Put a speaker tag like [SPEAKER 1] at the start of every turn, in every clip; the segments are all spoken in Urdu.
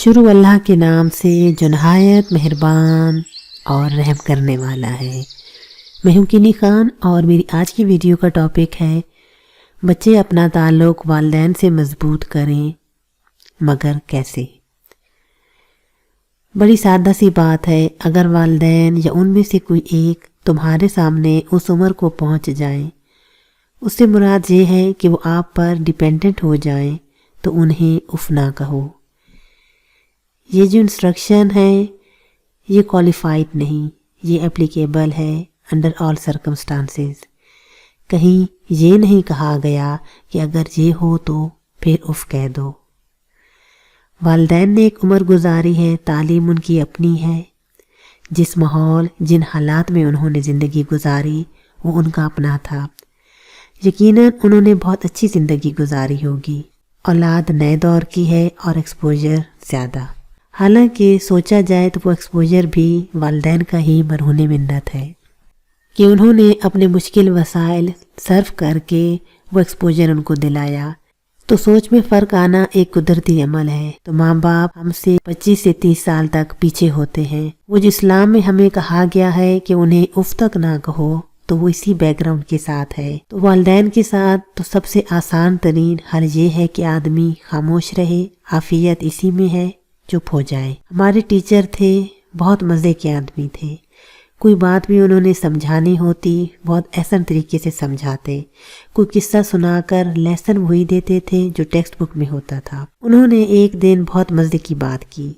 [SPEAKER 1] شروع اللہ کے نام سے جو نہایت مہربان اور رحم کرنے والا ہے۔ میں ہوں کنی خان اور میری آج کی ویڈیو کا ٹاپک ہے بچے اپنا تعلق والدین سے مضبوط کریں، مگر کیسے؟ بڑی سادہ سی بات ہے۔ اگر والدین یا ان میں سے کوئی ایک تمہارے سامنے اس عمر کو پہنچ جائیں، اس سے مراد یہ ہے کہ وہ آپ پر ڈیپینڈنٹ ہو جائیں، تو انہیں اف نہ کہو۔ یہ جو انسٹرکشن ہے یہ کوالیفائڈ نہیں، یہ اپلیکیبل ہے انڈر آل سرکمسٹانسز۔ کہیں یہ نہیں کہا گیا کہ اگر یہ ہو تو پھر اف کہہ دو۔ والدین نے ایک عمر گزاری ہے، تعلیم ان کی اپنی ہے، جس ماحول جن حالات میں انہوں نے زندگی گزاری وہ ان کا اپنا تھا۔ یقیناً انہوں نے بہت اچھی زندگی گزاری ہوگی۔ اولاد نئے دور کی ہے اور ایکسپوجر زیادہ، حالانکہ سوچا جائے تو وہ ایکسپوجر بھی والدین کا ہی مرہون منت ہے کہ انہوں نے اپنے مشکل وسائل صرف کر کے وہ ایکسپوجر ان کو دلایا۔ تو سوچ میں فرق آنا ایک قدرتی عمل ہے۔ تو ماں باپ ہم سے 25 سے 30 سال تک پیچھے ہوتے ہیں۔ وہ جو اسلام میں ہمیں کہا گیا ہے کہ انہیں اف تک نہ کہو، تو وہ اسی بیک گراؤنڈ کے ساتھ ہے۔ تو والدین کے ساتھ تو سب سے آسان ترین حل یہ ہے کہ آدمی خاموش رہے، عافیت اسی میں ہے، چپ ہو جائے۔ ہمارے ٹیچر تھے، بہت مزے کے آدمی تھے۔ کوئی بات بھی انہوں نے سمجھانی ہوتی بہت احسن طریقے سے سمجھاتے۔ کوئی قصہ سنا کر لیسن وہی دیتے تھے جو ٹیکسٹ بک میں ہوتا تھا۔ انہوں نے ایک دن بہت مزے کی بات کی،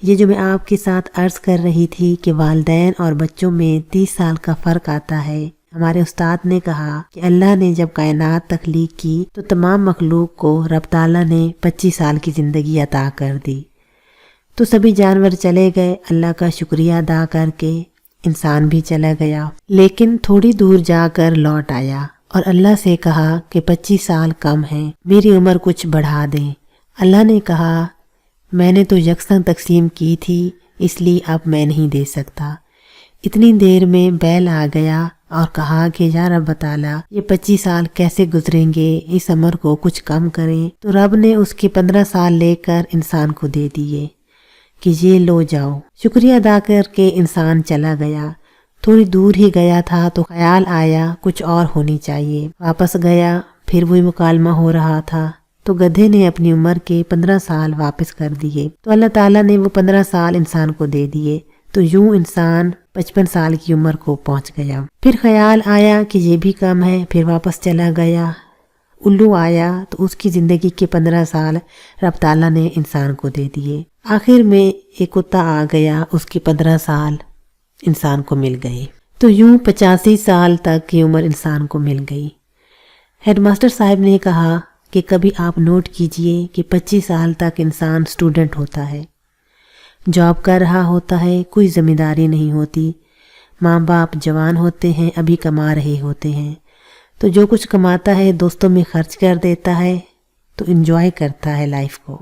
[SPEAKER 1] یہ جو میں آپ کے ساتھ عرض کر رہی تھی کہ والدین اور بچوں میں 30 سال کا فرق آتا ہے۔ ہمارے استاد نے کہا کہ اللہ نے جب کائنات تخلیق کی تو تمام مخلوق کو رب تعالیٰ نے 25 سال کی زندگی عطا کر دی۔ تو سبھی جانور چلے گئے، اللہ کا شکریہ ادا کر کے انسان بھی چلا گیا، لیکن تھوڑی دور جا کر لوٹ آیا اور اللہ سے کہا کہ 25 سال کم ہیں، میری عمر کچھ بڑھا دیں۔ اللہ نے کہا میں نے تو یکساں تقسیم کی تھی، اس لیے اب میں نہیں دے سکتا۔ اتنی دیر میں بیل آ گیا اور کہا کہ یا رب تعالیٰ یہ 25 سال کیسے گزریں گے، اس عمر کو کچھ کم کریں۔ تو رب نے اس کے 15 سال لے کر انسان کو دے دیے کہ یہ لو جاؤ۔ شکریہ ادا کر کے انسان چلا گیا۔ تھوڑی دور ہی گیا تھا تو خیال آیا کچھ اور ہونی چاہیے۔ واپس گیا، پھر وہی مکالمہ ہو رہا تھا، تو گدھے نے اپنی عمر کے 15 سال واپس کر دیے۔ تو اللہ تعالیٰ نے وہ 15 سال انسان کو دے دیے، تو یوں انسان 55 سال کی عمر کو پہنچ گیا۔ پھر خیال آیا کہ یہ بھی کم ہے، پھر واپس چلا گیا۔ الو آیا تو اس کی زندگی کے 15 سال رب تعالیٰ نے انسان کو دے دیے۔ آخر میں ایک کتا آ گیا، اس کے 15 سال انسان کو مل گئے۔ تو یوں 85 سال تک کی عمر انسان کو مل گئی۔ ہیڈ ماسٹر صاحب نے کہا کہ کبھی آپ نوٹ کیجئے کہ 25 سال تک انسان سٹوڈنٹ ہوتا ہے، جاب کر رہا ہوتا ہے، کوئی ذمہ داری نہیں ہوتی۔ ماں باپ جوان ہوتے ہیں، ابھی کما رہے ہوتے ہیں، تو جو کچھ کماتا ہے دوستوں میں خرچ کر دیتا ہے، تو انجوائے کرتا ہے لائف کو۔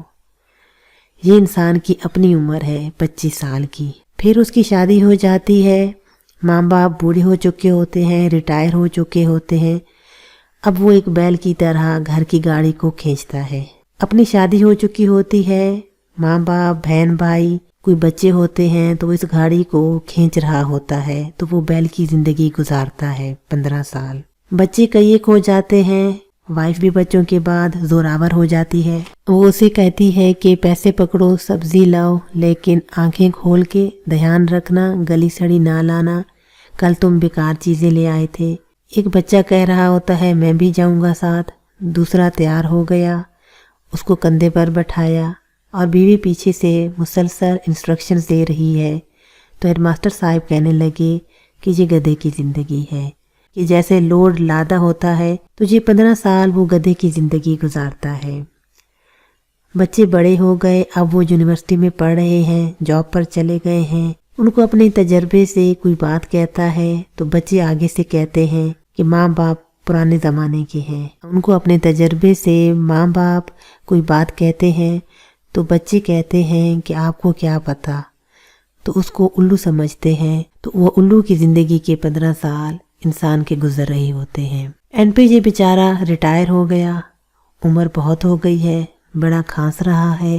[SPEAKER 1] یہ انسان کی اپنی عمر ہے 25 سال کی۔ پھر اس کی شادی ہو جاتی ہے، ماں باپ بوڑھے ہو چکے ہوتے ہیں، ریٹائر ہو چکے ہوتے ہیں۔ اب وہ ایک بیل کی طرح گھر کی گاڑی کو کھینچتا ہے۔ اپنی شادی ہو چکی ہوتی ہے، ماں باپ، بہن بھائی، کوئی بچے ہوتے ہیں، تو اس گاڑی کو کھینچ رہا ہوتا ہے، تو وہ بیل کی زندگی گزارتا ہے 15 سال۔ بچے کئی ایک ہو جاتے ہیں، وائف بھی بچوں کے بعد زوراور ہو جاتی ہے۔ وہ اسے کہتی ہے کہ پیسے پکڑو، سبزی لاؤ، لیکن آنکھیں کھول کے دھیان رکھنا، گلی سڑی نہ لانا، کل تم بیکار چیزیں لے آئے تھے۔ ایک بچہ کہہ رہا ہوتا ہے میں بھی جاؤں گا ساتھ، دوسرا تیار ہو گیا، اس کو کندھے پر بٹھایا، اور بیوی پیچھے سے مسلسل انسٹرکشنز دے رہی ہے۔ تو ہیڈ ماسٹر صاحب کہنے لگے کہ یہ گدھے کی زندگی ہے، کہ جیسے لوڈ لادا ہوتا ہے تو یہ 15 سال وہ گدھے کی زندگی گزارتا ہے۔ بچے بڑے ہو گئے، اب وہ یونیورسٹی میں پڑھ رہے ہیں، جاب پر چلے گئے ہیں۔ ان کو اپنے تجربے سے کوئی بات کہتا ہے تو بچے آگے سے کہتے ہیں کہ ماں باپ پرانے زمانے کے ہیں۔ ان کو اپنے تجربے سے ماں باپ کوئی بات کہتے ہیں تو بچے کہتے ہیں کہ آپ کو کیا پتہ، تو اس کو الو سمجھتے ہیں۔ تو وہ الو کی زندگی کے 15 سال انسان کے گزر رہے ہوتے ہیں۔ اینڈ پہ یہ بیچارہ ریٹائر ہو گیا، عمر بہت ہو گئی ہے، بڑا کھانس رہا ہے،